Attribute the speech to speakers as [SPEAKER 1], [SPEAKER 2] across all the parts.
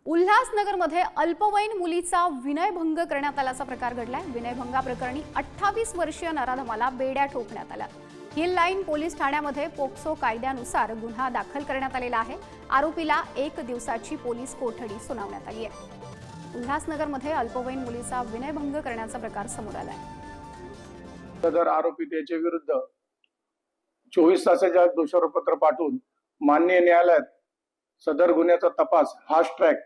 [SPEAKER 1] उल्हासनगरमध्ये अल्पवयीन मुलीचा विनयभंग करण्यात आल्याचा प्रकार घडलाय। विनयभंगाप्रकरणी 28 वर्षीय नराधमाला बेड्या ठोकण्यात आल्या। हिल लाईन पोलीस ठाण्यामध्ये पोक्सो कायद्यानुसार गुन्हा दाखल करण्यात आलेला आहे। आरोपीला 1 दिवसाची पोलीस कोठडी सुनावण्यात आली आहे। उल्हासनगरमध्ये अल्पवयीन मुलीचा विनयभंग करण्याचा प्रकार समोर आलाय।
[SPEAKER 2] सदर आरोपी त्याच्या विरुद्ध 24 तासाच्या दोषारोपपत्र पाठवून माननीय न्यायालयात सदर गुन्ह्याचा तपास फास्ट ट्रॅक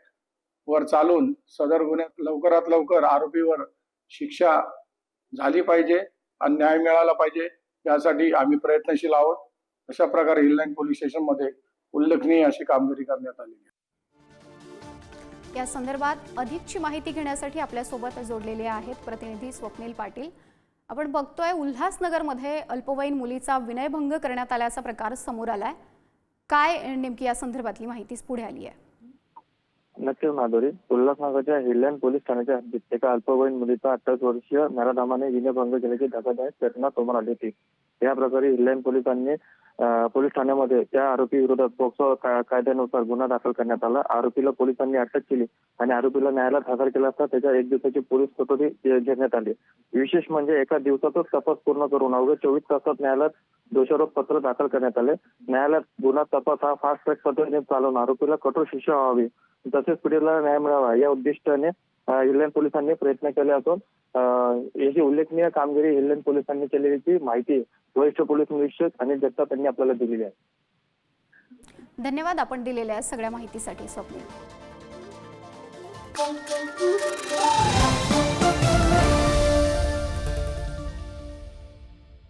[SPEAKER 2] वर चालून सदर गुन्ह्यात लवकरात लवकर आरोपीवर शिक्षा झाली पाहिजे आणि न्याय मिळाला पाहिजे, यासाठी आम्ही प्रयत्नशील आहोत। अशा प्रकारे हिल लाईन पोलीस स्टेशन मध्ये उल्लेखनीय अशी कामगिरी करण्यात आली आहे।
[SPEAKER 1] या संदर्भात अधिकची माहिती घेण्यासाठी आपल्या सोबत जोडलेले आहेत प्रतिनिधी स्वप्नील पाटील। आपण बघतोय उल्हासनगरमध्ये अल्पवयीन मुलीचा विनयभंग करण्यात आल्याचा प्रकार समोर आलाय। काय नेमकी या संदर्भातली माहिती पुढे आली आहे?
[SPEAKER 3] नक्कीच माधुरी, उल्हासनगरच्या हिल लाईन पोलीस ठाण्याच्या हद्दीत एका अल्पवयीन मुलीचा 28 वर्षीय नराधमाने विनयभंग केल्याची धक्कादायक घटना समोर आली होती। या प्रकारे हिल लाईन पोलिसांनी पोलीस ठाण्यामध्ये त्या आरोपी विरोधात पोक्सो कायद्यानुसार गुन्हा दाखल करण्यात आला। आरोपीला पोलिसांनी अटक केली आणि आरोपीला न्यायालयात हजर केला असता त्याच्या 1 दिवसाची पोलीस कोठडी घेण्यात आली। विशेष म्हणजे एका दिवसातच तपास पूर्ण करून अवघ्या 24 तासात न्यायालयात दोषारोप पत्र दाखल करण्यात आले। न्यायालयात गुन्हा तपास हा फास्ट ट्रॅक पद्धतीने चालवून आरोपीला कठोर शिक्षा व्हावी तसेच पिढीला न्याय मिळावा या उद्दिष्टाने हिल लाईन पोलिसांनी प्रयत्न केले असून याची उल्लेखनीय कामगिरी हिल लाईन पोलिसांनी केलेली माहिती वरिष्ठ पोलीस निरीक्षक अनिल जगताप यांनी आपल्याला दिलेली आहे।
[SPEAKER 1] धन्यवाद आपण दिलेल्या सगळ्या माहितीसाठी स्वप्नील।